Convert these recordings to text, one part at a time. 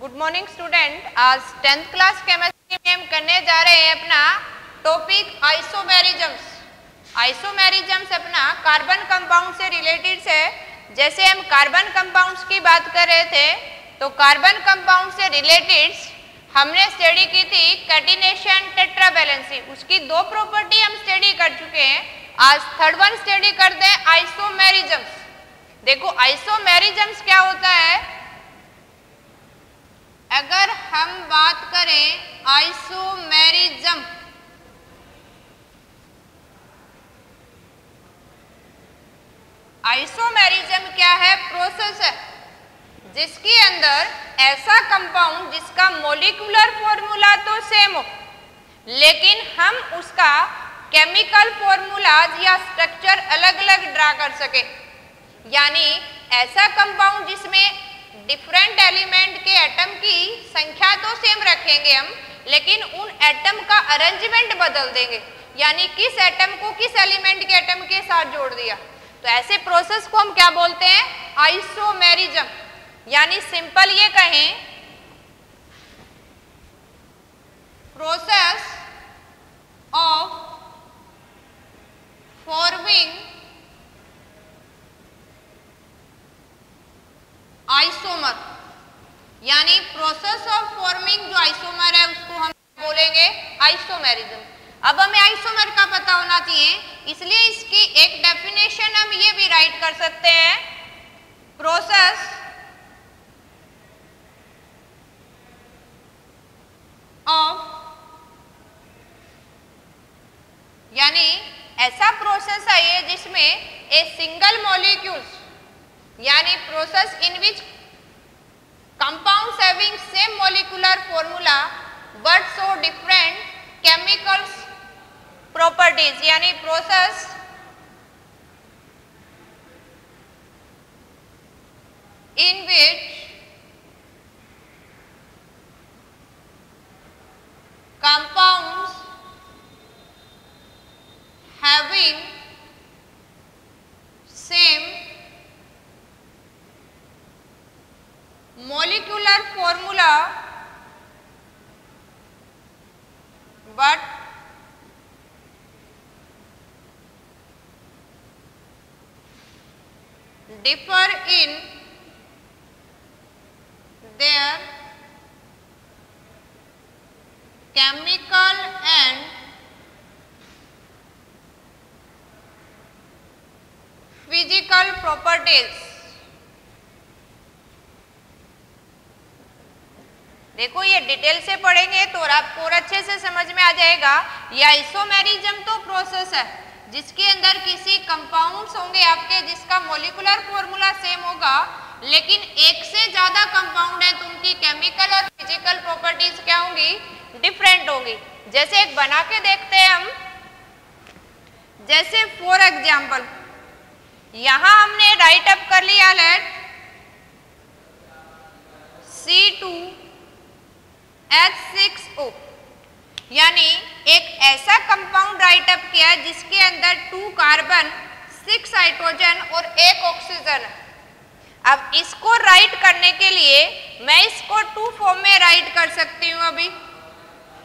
Good morning student. आज 10th class chemistry में हम करने जा रहे हैं अपना टॉपिक आइसोमेरिज्म्स। आइसोमेरिज्म्स अपना कार्बन कंपाउंड से रिलेटेड है। जैसे हम कार्बन कंपाउंड्स की बात कर रहे थे तो कार्बन कंपाउंड से रिलेटेड हमने स्टडी की थी कैटिनेशन, टेट्रावैलेंसी। उसकी दो प्रॉपर्टी हम स्टडी कर चुके हैं। आज थर्ड वन स्टडी करते हैं आइसोमेरिज्म्स। देखो आइसोमेरिज्म्स क्या होता है। अगर हम बात करें आइसोमेरिज्म, आइसोमेरिज्म क्या है? प्रोसेस है जिसके अंदर ऐसा कंपाउंड जिसका मॉलिक्यूलर फॉर्मूला तो सेम हो लेकिन हम उसका केमिकल फॉर्मूलाज या स्ट्रक्चर अलग अलग ड्रा कर सके। यानी ऐसा कंपाउंड जिसमें डिफरेंट एलिमेंट के एटम की संख्या तो सेम रखेंगे हम, लेकिन उन एटम का अरेंजमेंट बदल देंगे। यानी किस एटम को किस एलिमेंट के एटम के साथ जोड़ दिया। तो ऐसे प्रोसेस को हम क्या बोलते हैं? आइसोमेरिज्म। यानी सिंपल ये कहें, प्रोसेस ऑफ फॉर्मिंग आइसोमर। यानी प्रोसेस ऑफ फॉर्मिंग जो आइसोमर है उसको हम बोलेंगे आइसोमेरिज्म। अब हमें आइसोमर का पता होना चाहिए, इसलिए इसकी एक डेफिनेशन हम ये भी राइट कर सकते हैं, प्रोसेस ऑफ, यानी ऐसा प्रोसेस है ये जिसमें ए सिंगल मॉलिक्यूल्स, यानी process in which compounds having same molecular formula but so different chemical properties, यानी process in which compounds having same molecular formula but differ in their chemical and physical properties। देखो ये detail से पढ़ेंगे तो आपको और अच्छे से समझ में आ जाएगा। ये आइसोमेरिज्म तो प्रोसेस है जिसके अंदर किसी कंपाउंड्स होंगे आपके जिसका मॉलिक्यूलर फॉर्मूला सेम होगा, लेकिन एक से ज्यादा कंपाउंड है तो उनकी केमिकल और फिजिकल प्रॉपर्टीज क्या होंगी? डिफरेंट होंगी। जैसे एक बना के देखते हैं हम। जैसे फॉर एग्जाम्पल यहां हमने राइट अप कर लिया, लेट C2H6O, यानी एक ऐसा कंपाउंड राइट अप किया जिसके अंदर 2 कार्बन, 6 हाइड्रोजन और 1 ऑक्सीजन है। अब इसको राइट करने के लिए मैं इसको 2 फॉर्म में राइट कर सकती हूं अभी।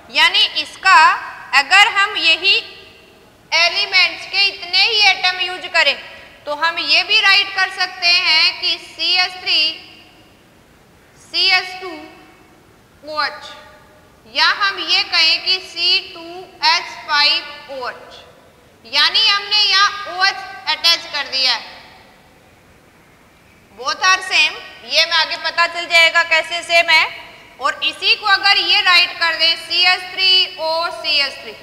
यानी इसका अगर हम यही एलिमेंट्स के इतने ही एटम यूज करें तो हम ये भी राइट कर सकते हैं कि CH3 CH2OH, या हम ये कहें कि C2H5OH, यानी हमने यहाँ OH अटैच कर दिया है। बोथ आर सेम, ये में आगे पता चल जाएगा कैसे सेम है। और इसी को अगर ये राइट कर दें CH3OCH3,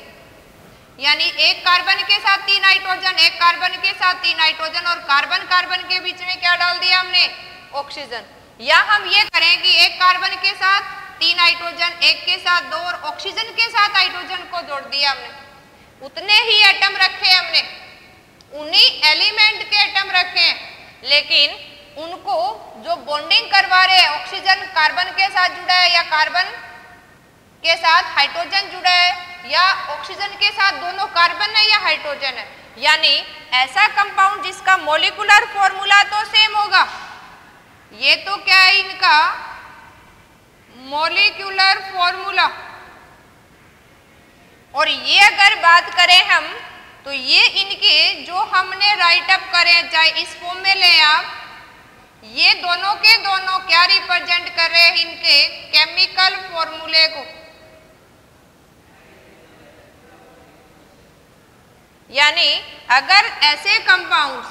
यानी एक कार्बन के साथ 3 हाइड्रोजन, एक कार्बन के साथ 3 हाइड्रोजन और कार्बन कार्बन के बीच में क्या डाल दिया हमने? ऑक्सीजन। या हम ये करें कि एक कार्बन के साथ 3 हाइड्रोजन, एक के साथ 2 और ऑक्सीजन के साथ हाइड्रोजन को जोड़ दिया हमने। उतने ही एटम रखे हमने, उन्हीं एलिमेंट के एटम रखे, लेकिन उनको जो बॉन्डिंग करवा रहे हैं, ऑक्सीजन कार्बन के साथ जुड़ा है या कार्बन के साथ हाइड्रोजन जुड़ा है या ऑक्सीजन के साथ दोनों कार्बन है या हाइड्रोजन है। यानी ऐसा कंपाउंड जिसका मॉलिक्यूलर फॉर्मूला तो सेम होगा, ये तो क्या है इनका मॉलिक्यूलर फॉर्मूला। और ये अगर बात करें हम तो ये इनके जो हमने राइट अप करे, चाहे इस फॉर्म में ले आप, ये दोनों के दोनों क्या रिप्रेजेंट कर रहे हैं, इनके केमिकल फॉर्मूले को। यानी अगर ऐसे कंपाउंड्स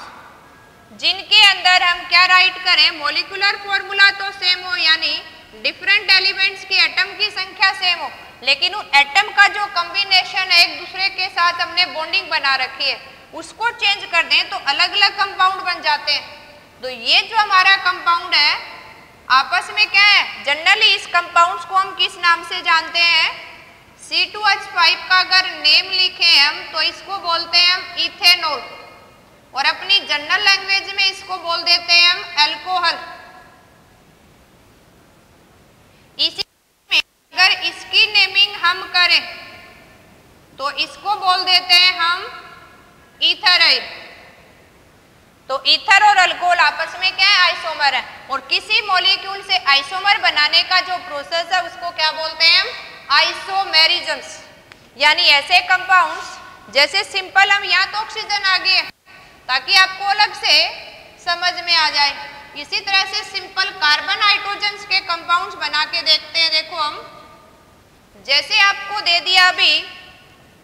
जिनके अंदर हम क्या राइट करें, मॉलिक्यूलर फॉर्मूला तो सेम हो, यानी डिफरेंट एलिमेंट्स की एटम की संख्या सेम हो, लेकिन उन एटम का जो कॉम्बिनेशन है, एक दूसरे के साथ हमने बॉन्डिंग बना रखी है, उसको चेंज कर दें तो अलग अलग कंपाउंड बन जाते हैं। तो ये जो हमारा कंपाउंड है आपस में क्या है, जनरली इस कंपाउंड्स को हम किस नाम से जानते हैं, C2H5 का अगर नेम लिखें हम तो इसको बोलते हैं हम इथेनॉल, और अपनी जनरल लैंग्वेज में इसको बोल देते हैं हम अल्कोहल। इसी में अगर इसकी नेमिंग हम करें तो इसको बोल देते हैं हम ईथराइल। तो ईथर और अल्कोहल आपस में क्या है, आइसोमर है, और किसी मॉलिक्यूल से आइसोमर बनाने का जो प्रोसेस है उसको क्या बोलते हैं हम, आइसोमेरिज्म्स। यानी ऐसे कंपाउंड्स, जैसे सिंपल हम यहाँ तो ऑक्सीजन आ गए ताकि आपको अलग से समझ में आ जाए, इसी तरह से सिंपल कार्बन हाइड्रोजन्स के कंपाउंड्स बना के देखते हैं। देखो हम जैसे आपको दे दिया अभी,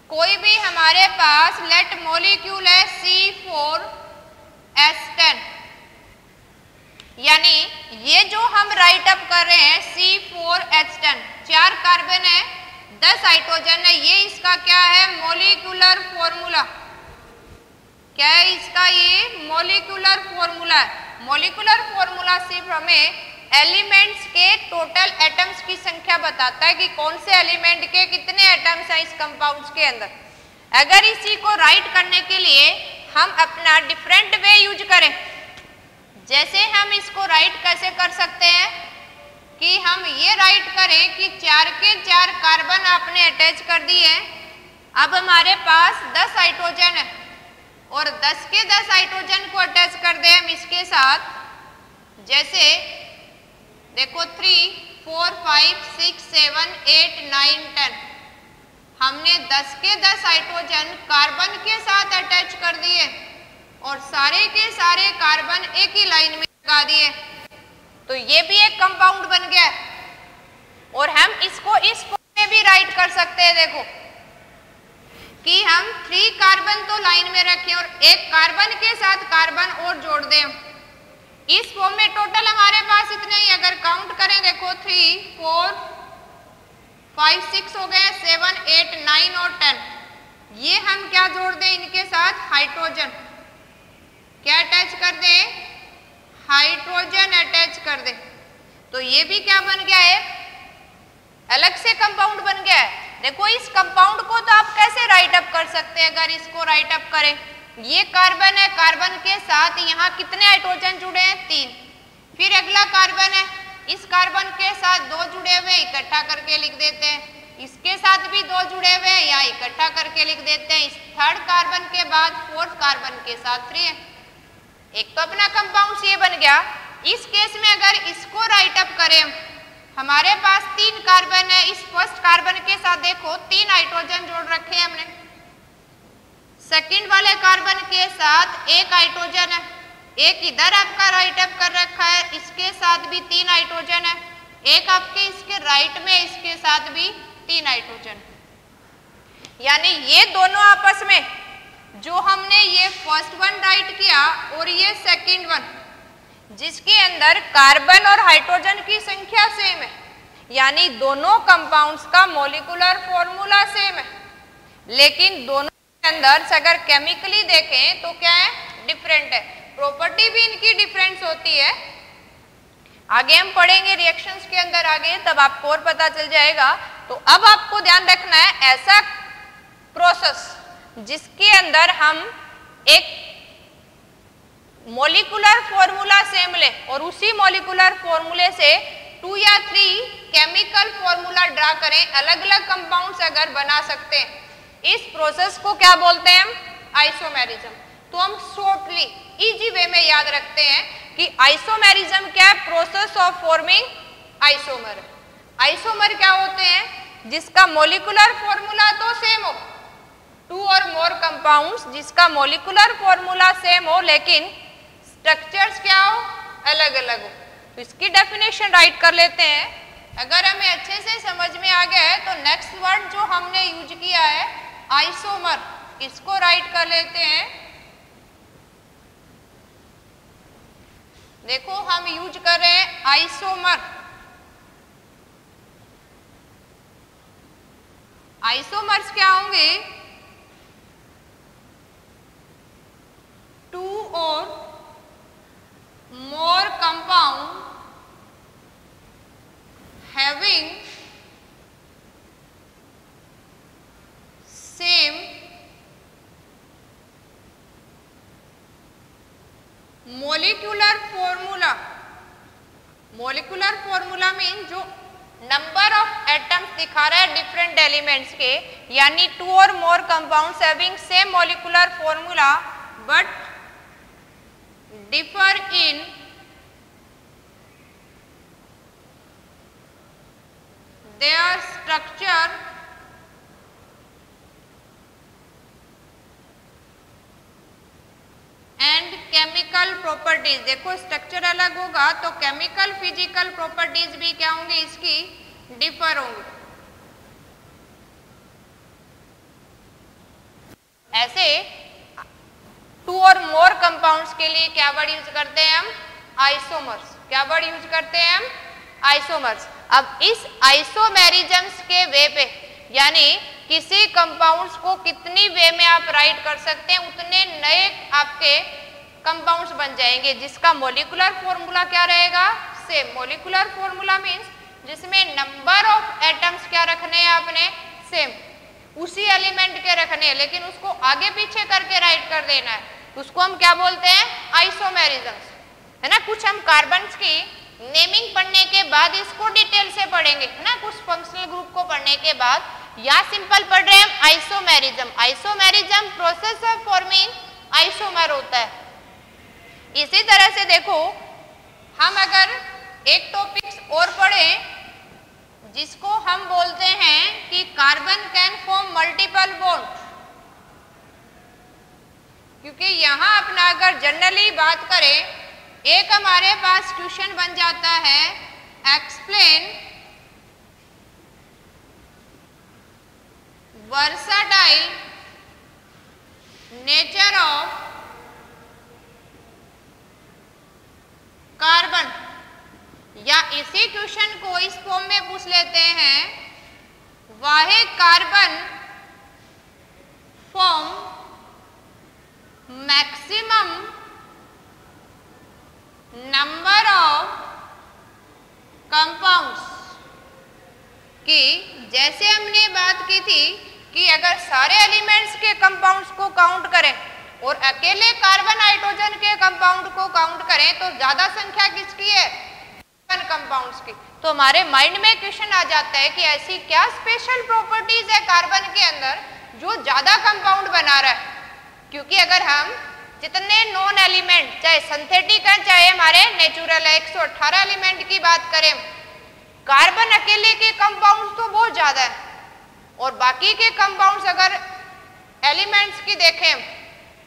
कोई भी हमारे पास लेट मॉलिक्यूल है C4H10, यानी ये जो हम राइट अप कर रहे हैं C4H10, 4 कार्बन है 10 हाइड्रोजन है, ये इसका क्या है, मॉलिक्यूलर फॉर्मूला। क्या है इसका, ये मॉलिक्यूलर फॉर्मूला है। मॉलिक्यूलर फॉर्मूला सिर्फ हमें एलिमेंट्स के टोटल एटम्स की संख्या बताता है कि कौन से एलिमेंट के कितने एटम्स हैं इस कंपाउंड्स के अंदर। अगर इसी को राइट करने के लिए हम अपना डिफरेंट वे यूज करें, जैसे हम इसको राइट कैसे कर सकते हैं कि हम ये राइट करें कि 4 के 4 कार्बन आपने अटैच कर दिए, अब हमारे पास 10 हाइड्रोजन है, और 10 के 10 हाइड्रोजन को अटैच कर दें हम इसके साथ, जैसे देखो 3, 4, 5, 6, 7, 8, 9, 10, हमने 10 के 10 हाइड्रोजन कार्बन के साथ अटैच कर दिए और सारे के सारे कार्बन एक ही लाइन में लगा दिए, तो ये भी एक कंपाउंड बन गया। और हम इसको इस फॉर्म में भी राइट कर सकते हैं, देखो कि हम 3 कार्बन तो लाइन में रखें और एक कार्बन के साथ कार्बन और जोड़ दें। इस फॉर्म में टोटल हमारे पास इतने ही, अगर काउंट करें देखो 3, 4, 5, 6 हो गए, 7, 8, 9 और 10, ये हम क्या जोड़ दें इनके साथ, हाइड्रोजन। क्या अटैच कर दें, हाइड्रोजन अटैच कर दें, तो ये भी क्या बन गया है, अलग से कंपाउंड बन गया है। देखो इस कंपाउंड को तो आप कैसे राइट अप कर सकते हैं, अगर इसको राइट अप करें, ये कार्बन है, कार्बन के साथ यहाँ कितने हाइड्रोजन जुड़े हैं, 3, फिर अगला कार्बन है, इस कार्बन के साथ 2 जुड़े हुए, इकट्ठा करके लिख देते हैं, इसके साथ भी 2 जुड़े हुए हैं, या इकट्ठा करके लिख देते हैं, इस 3rd कार्बन के बाद 4th कार्बन के साथ 3 है। एक तो अपना कंपाउंड ये बन गया। इस केस में अगर इसको राइट अप करें, हमारे पास 3 कार्बन है, इस 1st कार्बन के साथ देखो 3 हाइड्रोजन जोड़ रखे हैं हमने, 2nd वाले कार्बन के साथ 1 हाइड्रोजन है, एक इधर आपका राइट अप कर रखा है, इसके साथ भी 3 हाइड्रोजन है, एक आपके इसके राइट में इसके साथ भी 3 हाइड्रोजन। यानी ये दोनों आपस में जो हमने ये फर्स्ट वन राइट किया और ये सेकंड वन, जिसके अंदर कार्बन और हाइड्रोजन की संख्या सेम है, यानी दोनों कंपाउंड्स का मॉलिक्यूलर फॉर्मूला सेम है, लेकिन दोनों के अंदर अगर केमिकली देखें तो क्या है, डिफरेंट है, प्रॉपर्टी भी इनकी डिफरेंस होती है। आगे हम पढ़ेंगे रिएक्शंस के अंदर आगे, तब आपको और पता चल जाएगा। तो अब आपको ध्यान रखना है ऐसा प्रोसेस जिसके अंदर हम एक मॉलिक्यूलर फॉर्मूला सेम लें और उसी मॉलिक्यूलर फॉर्मूले से 2 या 3 केमिकल फॉर्मूला ड्रा करें, अलग अलग कंपाउंड्स अगर बना सकते हैं, इस प्रोसेस को क्या बोलते हैं हम, आइसोमेरिज्म। तो हम शॉर्टली इजी वे में याद रखते हैं कि आइसोमेरिज्म क्या है, process of forming isomer. Isomer क्या होते हैं? जिसका मॉलिक्यूलर फॉर्मूला तो सेम हो, टू और मोर कंपाउंड्स जिसका मॉलिक्यूलर फॉर्मूला सेम हो लेकिन स्ट्रक्चर्स क्या हो? अलग अलग हो। तो इसकी डेफिनेशन राइट कर लेते हैं। अगर हमें अच्छे से समझ में आ गया है तो नेक्स्ट वर्ड जो हमने यूज किया है आइसोमर, इसको राइट कर लेते हैं। देखो हम यूज कर रहे हैं आइसोमर। आइसोमर्स क्या होंगे? टू और more compound having same molecular formula। molecular formula mean जो नंबर ऑफ एटम्स दिखा रहा है डिफरेंट एलिमेंट्स के, यानी टू और more compounds having same molecular formula but differ in their structure and chemical properties। देखो स्ट्रक्चर अलग होगा तो केमिकल फिजिकल प्रॉपर्टीज भी क्या होंगे? इसकी डिफर होंगे। ऐसे टू और मोर कंपाउंड्स के लिए क्या वर्ड यूज करते हैं हम? आइसोमर्स। क्या वर्ड यूज करते हैं हम? आइसोमर्स। अब इस आइसोमेरिज्म्स के वे पे, यानी किसी कंपाउंड्स को कितनी वे में आप राइट कर सकते हैं उतने नए आपके कंपाउंड्स बन जाएंगे जिसका मॉलिक्यूलर फॉर्मूला क्या रहेगा? सेम। मॉलिक्यूलर फॉर्मूला मींस जिसमें नंबर ऑफ एटम्स क्या रखने हैं आपने? सेम, उसी एलिमेंट के रखने हैं लेकिन उसको आगे पीछे करके राइट कर देना है, उसको हम क्या बोलते हैं? आइसोमेरिज्म्स, है ना। कुछ हम कार्बन्स की नेमिंग पढ़ने के बाद इसको डिटेल से पढ़ेंगे, है ना, कुछ फंक्शनल ग्रुप को पढ़ने के बाद, या सिंपल पढ़ रहे हैं हम isomerism. Isomerism process of forming isomer होता है। इसी तरह से देखो हम अगर एक टॉपिक्स और पढ़ें जिसको हम बोलते हैं कि carbon can form multiple bond, क्योंकि यहां अपना अगर जनरली बात करें एक हमारे पास क्वेश्चन बन जाता है explain versatile nature of carbon, या इसी क्वेश्चन को इस फॉर्म में पूछ लेते हैं वाहे carbon form maximum number of compounds, कि जैसे हमने बात की थी कि अगर सारे एलिमेंट्स के कंपाउंड्स को काउंट करें और अकेले कार्बन हाइड्रोजन के कंपाउंड को काउंट करें तो ज्यादा संख्या किसकी है? कार्बन कंपाउंड्स की। तो हमारे माइंड में क्वेश्चन आ जाता है कि ऐसी क्या स्पेशल प्रॉपर्टीज है कार्बन के अंदर जो ज्यादा कंपाउंड बना रहा है? क्योंकि अगर हम जितने नॉन एलिमेंट चाहे सिंथेटिक है चाहे हमारे नेचुरल है 118 एलिमेंट की बात करें, कार्बन अकेले के कंपाउंड्स तो बहुत ज्यादा है और बाकी के कंपाउंड्स अगर एलिमेंट्स की देखें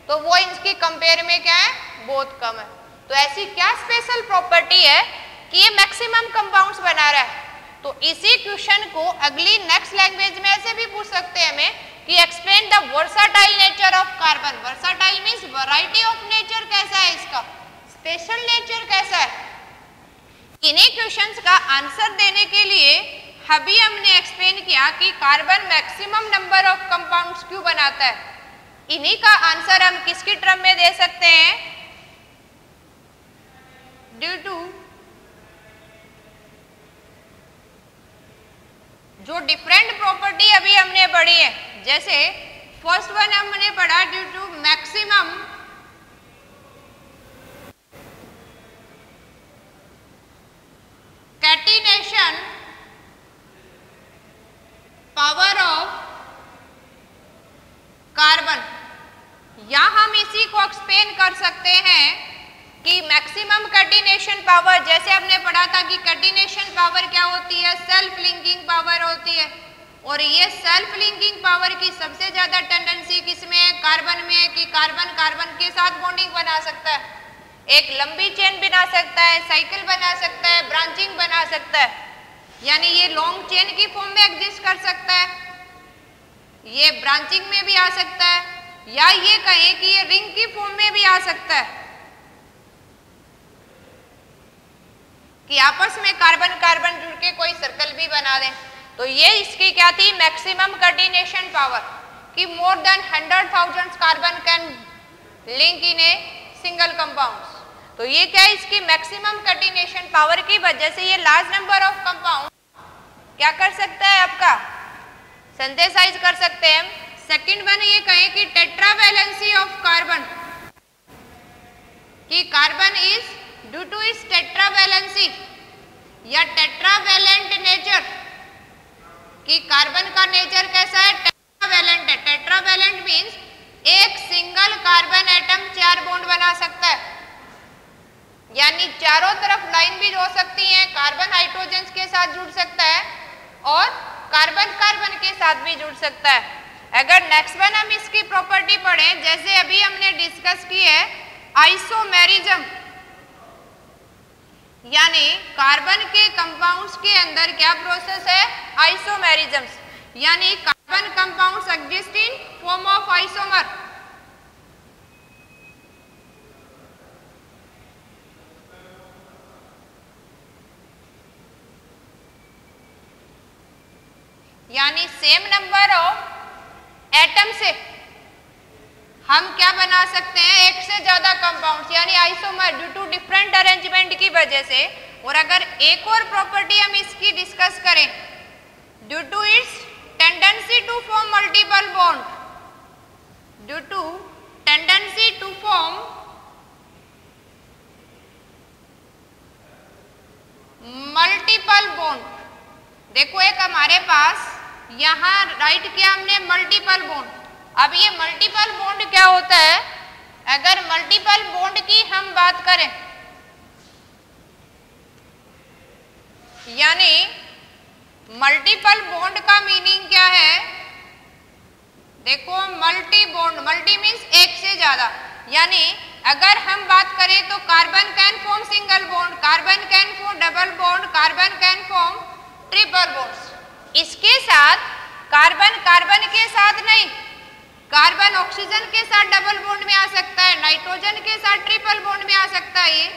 तो वो इनकी कंपेयर में क्या है? बहुत कम है। तो ऐसी क्या स्पेशल प्रॉपर्टी है कि ये मैक्सिमम कंपाउंड्स बना रहा है? तो इसी क्वेश्चन को अगली नेक्स्ट लैंग्वेज में ऐसे भी पूछ सकते हैं हमें कि explain the versatile nature of carbon. Versatile means variety of nature कैसा है इसका, स्पेशल नेचर कैसा है। इन्हीं क्वेश्चंस का आंसर देने के लिए अभी हमने एक्सप्लेन किया कि carbon maximum number of compounds क्यों बनाता है। इन्हीं का आंसर हम किसकी टर्म में दे सकते हैं? ड्यू टू जो डिफरेंट प्रॉपर्टी अभी हमने पढ़ी है, जैसे फर्स्ट वन हमने पढ़ा due to maximum catenation power of carbon, या हम इसी को एक्सप्लेन कर सकते हैं कि मैक्सिमम कैटिनेशन पावर, जैसे हमने पढ़ा था कि कैटिनेशन पावर क्या होती है, सेल्फ लिंकिंग पावर होती है। और ये सेल्फ लिंकिंग पावर की सबसे ज्यादा टेंडेंसी किसमें है, कार्बन में है, कि कार्बन कार्बन के साथ बॉन्डिंग बना सकता है, एक लंबी चेन बना सकता है, साइकिल बना सकता है, ब्रांचिंग बना सकता है, यानी ये लॉन्ग चेन की फॉर्म में एग्जिस्ट कर सकता है, ये ब्रांचिंग में भी आ सकता है, या ये कहें कि ये रिंग की फॉर्म में भी आ सकता है, कि आपस में कार्बन कार्बन जुड़ के कोई सर्कल भी बना दें। तो ये इसकी क्या थी, मैक्सिमम कैटिनेशन पावर, कि more than 100,000 carbon can link in a single compound. तो ये क्या है, इसकी मैक्सिमम कैटिनेशन पावर की वजह से ये लार्ज नंबर ऑफ कंपाउंड क्या कर सकता है, आपका सिंथेसाइज कर सकते हैं। सेकंड वन ये कहें कि टेट्रावैलेंसी ऑफ कार्बन, कि carbon is due to its tetravalency या टेट्रावैलेंट नेचर, कि कार्बन का नेचर कैसा है, टेट्रावैलेंट है। टेट्रावैलेंट मींस एक सिंगल कार्बन एटम 4 बॉन्ड बना सकता है, यानी चारों तरफ लाइन भी हो सकती है, कार्बन हाइड्रोजन के साथ जुड़ सकता है और कार्बन कार्बन के साथ भी जुड़ सकता है। अगर नेक्स्ट वन हम इसकी प्रॉपर्टी पढ़ें, जैसे अभी हमने डिस्कस की है आइसोमेरिज्म, यानी कार्बन के कंपाउंड्स के अंदर क्या प्रोसेस है, आइसोमेरिज्म, यानी carbon compounds exist in form of isomer. यानी सेम नंबर ऑफ एटम से हम क्या बना सकते हैं, एक से ज्यादा कंपाउंड्स, यानी isomer due to different arrangement की वजह से। और अगर एक और प्रॉपर्टी हम इसकी डिस्कस करें, due to its tendency to form multiple bond, due to tendency to form multiple bond. देखो एक हमारे पास यहां राइट किया हमने मल्टीपल बॉन्ड। अब ये मल्टीपल बॉन्ड क्या होता है, अगर मल्टीपल बॉन्ड की हम बात करें, यानी मल्टीपल बॉन्ड का मीनिंग क्या है, देखो मल्टी बॉन्ड, मल्टी मीन्स एक से ज्यादा, यानी अगर हम बात करें तो carbon can form single bond, carbon can form double bond, carbon can form triple bonds. इसके साथ कार्बन कार्बन के साथ नहीं, कार्बन ऑक्सीजन के साथ डबल बॉन्ड में आ सकता है, नाइट्रोजन के साथ ट्रिपल बॉन्ड में आ सकता है,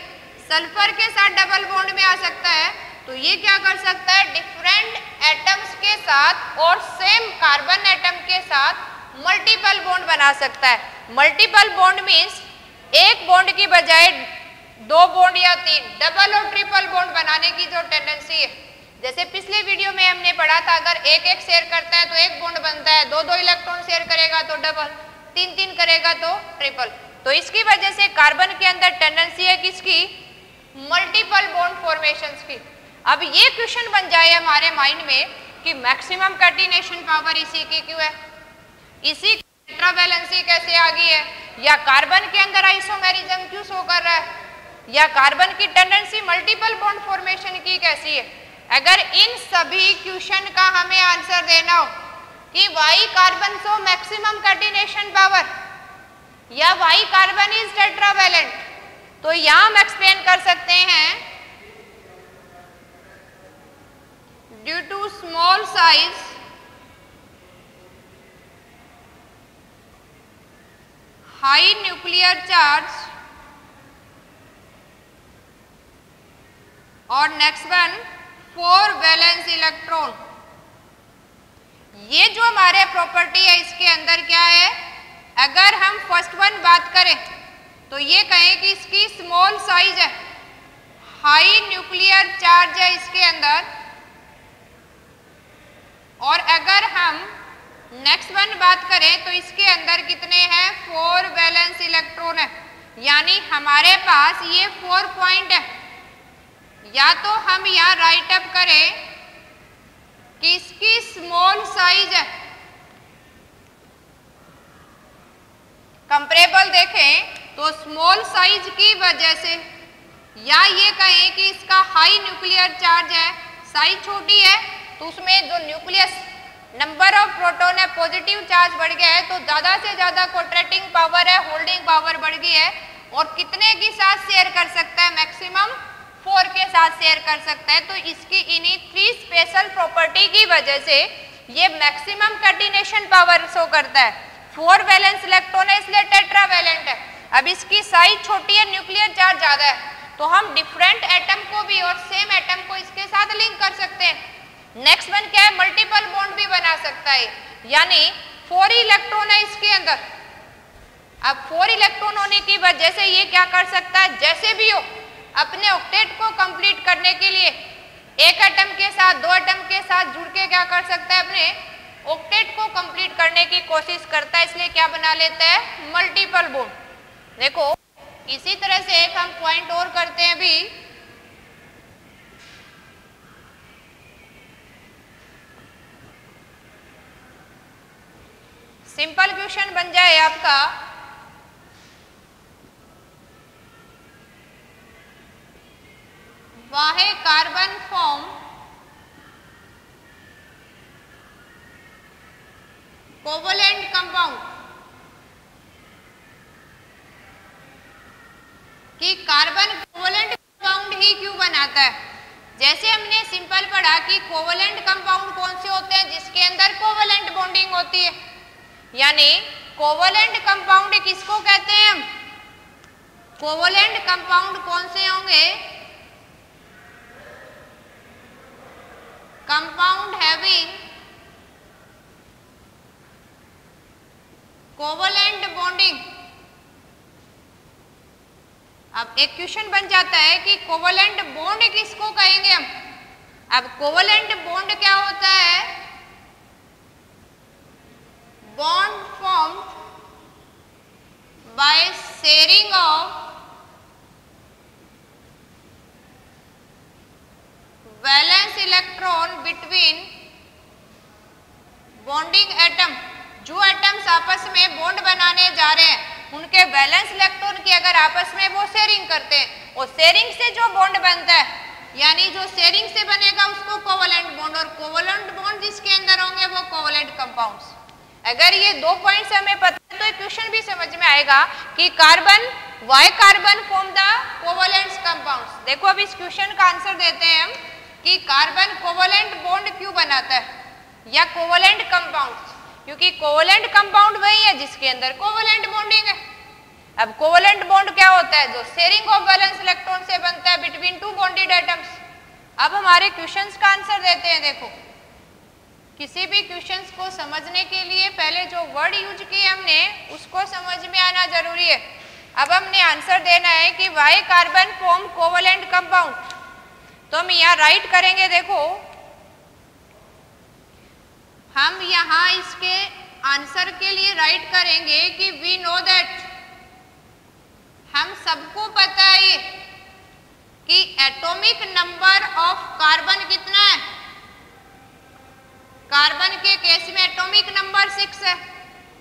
सल्फर के साथ डबल बॉन्ड में आ सकता है। तो ये क्या कर सकता है, डिफरेंट एटम्स के साथ और सेम कार्बन एटम के साथ मल्टीपल बॉन्ड बना सकता है। मल्टीपल बॉन्ड मीन्स एक बॉन्ड की बजाय 2 बॉन्ड या 3, डबल और ट्रिपल बॉन्ड बनाने की जो टेंडेंसी है, जैसे पिछले वीडियो में हमने पढ़ा था, अगर एक एक शेयर करता है तो एक बॉन्ड बनता है, 2 इलेक्ट्रॉन शेयर करेगा तो डबल, 3 करेगा तो ट्रिपल। तो इसकी वजह से कार्बन के अंदर टेंडेंसी है किसकी, मल्टीपल बॉन्ड फॉर्मेशंस की। अब ये क्वेश्चन बन जाए हमारे माइंड में कि मैक्सिमम कैटिनेशन पावर इसी की क्यों है, इसी टेट्रावैलेंसी कैसे आ गई है, या कार्बन के अंदर आइसोमेरिज्म क्यों शो कर रहा है, या कार्बन की टेंडेंसी मल्टीपल बॉन्ड फॉर्मेशन की कैसी है। अगर इन सभी क्वेश्चन का हमें आंसर देना हो कि why carbon show maximum catenation power या वाई कार्बन इज टेट्रावैलेंट, तो यहां हम एक्सप्लेन कर सकते हैं due to small size high nuclear charge और नेक्स्ट वन 4 वैलेंस इलेक्ट्रॉन। ये जो हमारे प्रॉपर्टी है इसके अंदर क्या है, अगर हम फर्स्ट वन बात करें तो ये कहें कि इसकी स्मॉल साइज है, हाई न्यूक्लियर चार्ज है इसके अंदर, और अगर हम नेक्स्ट वन बात करें तो इसके अंदर कितने हैं, 4 वैलेंस इलेक्ट्रॉन है, यानी हमारे पास ये 4 पॉइंट है। या तो हम यहाँ राइट अप करें कि इसकी स्मॉल साइज है, कंपेरेबल देखें तो स्मॉल साइज की वजह से, या ये कहें कि इसका हाई न्यूक्लियर चार्ज है, साइज छोटी है तो उसमें जो न्यूक्लियस नंबर ऑफ प्रोटॉन है पॉजिटिव चार्ज बढ़ गया है, तो ज्यादा से ज्यादा कोट्रेटिंग पावर है, होल्डिंग पावर बढ़ गई है, और कितने के साथ शेयर कर सकता है, मैक्सिमम 4 के साथ शेयर कर सकता है। तो इसकी इन्हीं 3 स्पेशल प्रॉपर्टी की वजह से ये मैक्सिमम कैटिनेशन पावर शो करता है। 4 वैलेंस इलेक्ट्रॉन है इसलिए टेट्रावैलेंट है। अब इसकी साइज छोटी है, न्यूक्लियर चार्ज ज्यादा है, तो हम डिफरेंट एटम को भी और सेम एटम को इसके साथ लिंक कर सकते हैं। नेक्स्ट वन क्या है, मल्टीपल बॉन्ड भी बना सकता है, यानी 4 इलेक्ट्रॉन है इसके अंदर। अब 4 इलेक्ट्रॉन होने की वजह से ये क्या कर सकता है, जैसे भी हो अपने ऑक्टेट को कंप्लीट करने के लिए एक एटम के साथ 2 एटम के साथ जुड़ के क्या कर सकता है, अपने ऑक्टेट को कंप्लीट करने की कोशिश करता है, इसलिए क्या बना लेता है, मल्टीपल बॉन्ड। देखो इसी तरह से एक हम पॉइंट और करते हैं अभी, सिंपल क्वेश्चन बन जाए आपका, वाहे कार्बन फॉर्म कोवलेंट कंपाउंड, कि कार्बन कोवलेंट कंपाउंड ही क्यों बनाता है। जैसे हमने सिंपल पढ़ा कि कोवलेंट कंपाउंड कौन से होते हैं, जिसके अंदर कोवलेंट बॉन्डिंग होती है, यानी कोवलेंट कंपाउंड किसको कहते हैं हम, कोवलेंट कंपाउंड कौन से होंगे, कंपाउंड हैविंग कोवलेंट बॉन्डिंग। अब एक क्वेश्चन बन जाता है कि कोवलेंट बॉन्ड किसको कहेंगे हम। अब कोवलेंट बॉन्ड क्या होता है, bond formed by sharing of valence electron between bonding atom. जो एटम्स आपस में बॉन्ड बनाने जा रहे हैं उनके वैलेंस इलेक्ट्रॉन की अगर आपस में वो शेयरिंग करते हैं, और शेयरिंग से जो बॉन्ड बनता है, यानी जो शेयरिंग से बनेगा उसको कोवलेंट बॉन्ड, और कोवलेंट बॉन्ड जिसके अंदर होंगे वो कोवलेंट कंपाउंड्स। अगर ये 2 पॉइंट्स हमें पता है तो क्वेश्चन भी समझ में आएगा कि carbon, why carbon form the covalent compounds. देखो अब इस क्वेश्चन का आंसर देते हैं हम कि कार्बन कोवलेंट बॉन्ड क्यों बनाता है या कोवलेंट कंपाउंड्स, क्योंकि कोवलेंट कंपाउंड वही है जिसके अंदर कोवलेंट बॉन्डिंग है। अब कोवलेंट बॉन्ड क्या होता है, जो शेयरिंग ऑफ वैलेंस इलेक्ट्रॉन से बनता है बिटवीन 2 बॉन्डेड एटम्स। अब हमारे क्वेश्चंस का आंसर देते हैं। देखो किसी भी क्वेश्चंस को समझने के लिए पहले जो वर्ड यूज किए हमने उसको समझ में आना जरूरी है। अब हमने आंसर देना है कि why carbon form covalent compound, तो हम यहाँ राइट करेंगे। देखो हम यहाँ इसके आंसर के लिए राइट करेंगे कि वी नो दैट, हम सबको पता है ये कि एटॉमिक नंबर ऑफ कार्बन कितना है। कार्बन के केस में एटॉमिक नंबर 6 है,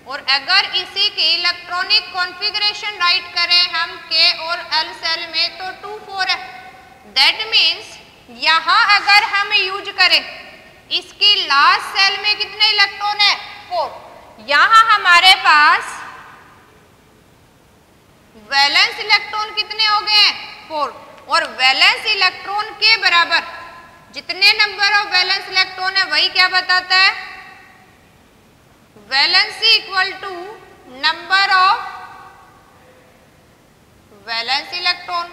और अगर इसी की इलेक्ट्रॉनिक कॉन्फ़िगरेशन राइट करें हम K और L सेल में तो 2 4 है। दैट मीन्स यहाँ अगर हम यूज करें इसकी लास्ट सेल में कितने इलेक्ट्रॉन है, 4। यहाँ हमारे पास वैलेंस इलेक्ट्रॉन कितने हो गए हैं, 4, और वैलेंस इलेक्ट्रॉन के बराबर जितने नंबर ऑफ वैलेंस इलेक्ट्रॉन है वही क्या बताता है, valency equal to number of valence electron.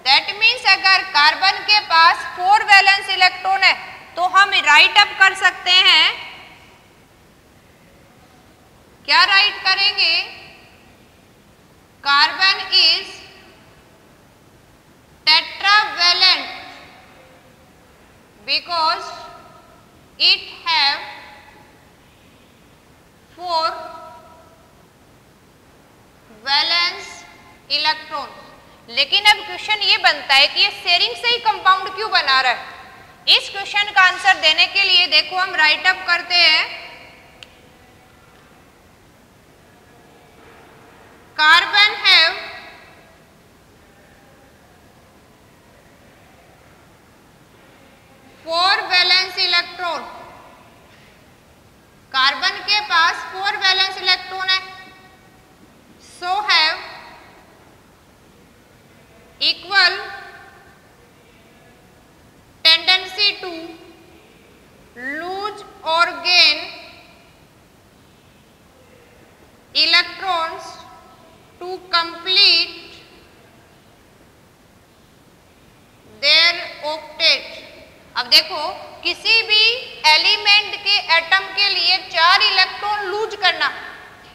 That means अगर कार्बन के पास 4 वैलेंस इलेक्ट्रॉन है तो हम राइट अप कर सकते हैं, क्या राइट करेंगे, carbon is tetravalent because it have 4 valence electron. लेकिन अब क्वेश्चन ये बनता है कि ये शेयरिंग से ही कंपाउंड क्यों बना रहा है। इस क्वेश्चन का आंसर देने के लिए देखो हम राइट अप करते हैं, कार्बन हैव 4 वैलेंस इलेक्ट्रॉन है, so have equal tendency to lose और gain electrons to complete their octet. अब देखो, किसी भी एलिमेंट के एटम के लिए 4 इलेक्ट्रॉन लूज करना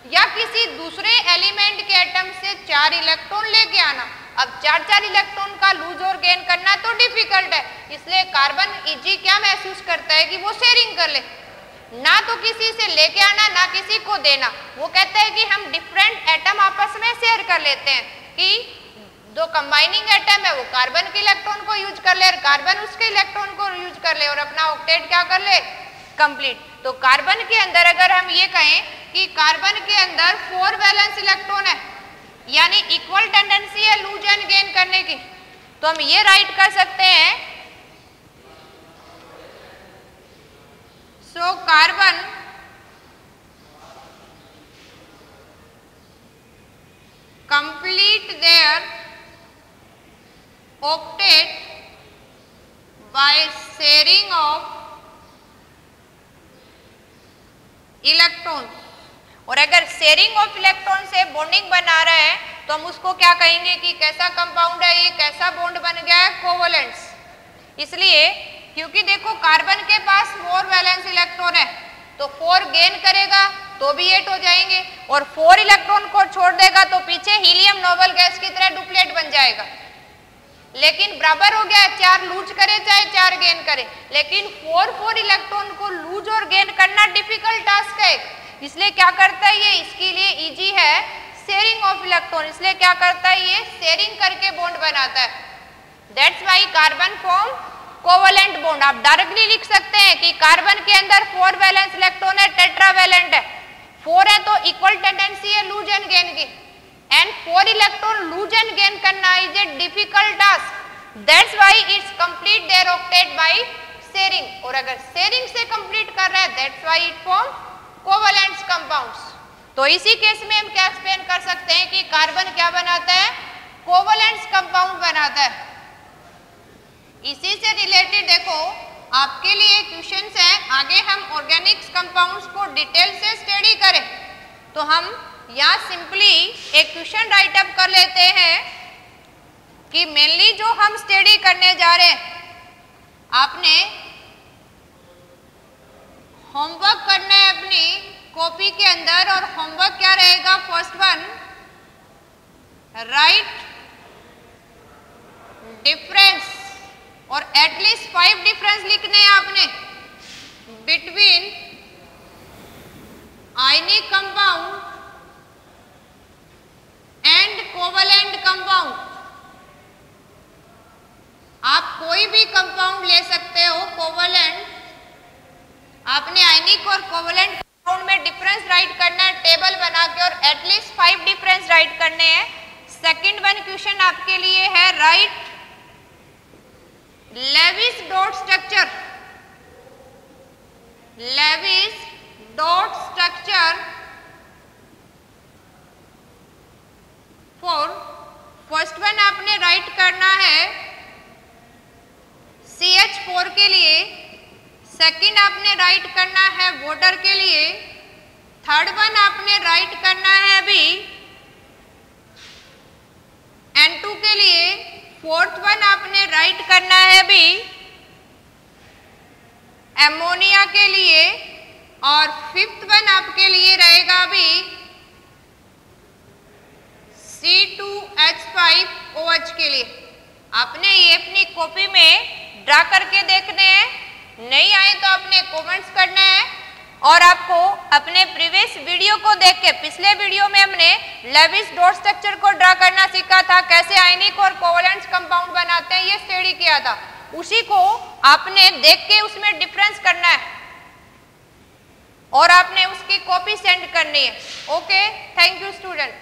या किसी दूसरे एलिमेंट के एटम से 4 इलेक्ट्रॉन लेके आना, अब 4 इलेक्ट्रॉन का लूज और गेन करना तो डिफिकल्ट है, इसलिए कार्बन इजी क्या महसूस करता है कि वो शेयरिंग कर ले, ना तो किसी से लेके आना ना किसी को देना। वो कहता है कि हम डिफरेंट एटम आपस में शेयर कर लेते हैं, कि जो कंबाइनिंग एटम है वो कार्बन के इलेक्ट्रॉन को यूज कर ले और कार्बन उसके इलेक्ट्रॉन को यूज कर ले और अपना ऑक्टेट क्या कर ले, कंप्लीट। तो कार्बन के अंदर अगर हम ये कहें कि कार्बन के अंदर 4 वैलेंस इलेक्ट्रॉन है, यानी इक्वल टेंडेंसी है लूज एंड गेन करने की, तो हम ये राइट कर सकते हैं, so carbon complete their octet by sharing of electrons। और अगर शेयरिंग ऑफ इलेक्ट्रॉन से बॉन्डिंग बना रहे हैं तो हम उसको क्या कहेंगे कि कैसा कंपाउंड है, ये कैसा बॉन्ड बन गया है, कोवलेंस। इसलिए क्योंकि देखो कार्बन के पास 4 वैलेंस इलेक्ट्रॉन है, तो 4 गेन करेगा तो भी 8 हो जाएंगे और 4 इलेक्ट्रॉन को छोड़ देगा तो पीछे हीलियम नोबल गैस की तरह डुप्लेट बन जाएगा। लेकिन बराबर हो गया, 4 लूज करे चाहे 4 गेन करे, लेकिन 4 इलेक्ट्रॉन को लूज और गेन करना डिफिकल्ट टास्क है, इसलिए क्या करता है ये, इसके लिए इजी है शेयरिंग ऑफ इलेक्ट्रॉन, इसलिए क्या करता है ये शेयरिंग करके बॉन्ड बनाता है। That's why carbon form covalent bond. आप डायरेक्टली लिख सकते हैं कि कार्बन के अंदर 4 वैलेंस इलेक्ट्रॉन है, टेट्रावैलेंट है, 4 है तो इक्वल टेंडेंसी है लूज एंड गेन की, and 4 electron lose and gain करना is a difficult task, that's why it's complete their octet by sharing। और अगर sharing से complete कर रहा है that's why it form covalent compounds। तो इसी केस में हम क्या एक्सप्लेन कर सकते हैं कि कार्बन क्या बनाता है, कोवलेंट कंपाउंड बनाता है। इसी से रिलेटेड देखो आपके लिए क्वेश्चंस हैं, आगे हम ऑर्गेनिक्स कंपाउंड्स को डिटेल से स्टडी करें तो हम यहाँ सिंपली एक क्वेश्चन राइट अप कर लेते हैं कि मेनली जो हम स्टडी करने जा रहे हैं, आपने होमवर्क करना है अपनी कॉपी के अंदर, और होमवर्क क्या रहेगा, फर्स्ट वन राइट डिफरेंस, और एटलीस्ट 5 डिफरेंस लिखने हैं आपने between ionic compound and covalent compound. आप कोई भी कंपाउंड ले सकते हो कोवलेंट, आपने आयनिक और कोवलेंट कंपाउंड में डिफरेंस राइट करना है टेबल बना के, और एटलीस्ट 5 डिफरेंस राइट करने हैं। सेकंड वन क्वेश्चन आपके लिए है write Lewis dot structure, Lewis dot structure for, first one आपने राइट करना है CH4 के लिए, सेकंड आपने राइट करना है वाटर के लिए, थर्ड वन आपने राइट करना है अभी N2 के लिए, फोर्थ वन आपने राइट करना है अभी एमोनिया के लिए, और फिफ्थ वन आपके लिए रहेगा अभी C2H5OH के लिए। आपने ये अपनी कॉपी में ड्रा करके देखने हैं, नहीं आए तो आपने कमेंट्स करना है, और आपको अपने प्रीवियस वीडियो को देख के, पिछले वीडियो में हमने लेविस डॉट स्ट्रक्चर को ड्रा करना सीखा था, कैसे आयनिक और कोवलेंट कंपाउंड बनाते हैं ये स्टडी किया था, उसी को आपने देख के उसमें डिफरेंस करना है और आपने उसकी कॉपी सेंड करनी है। Okay, thank you student.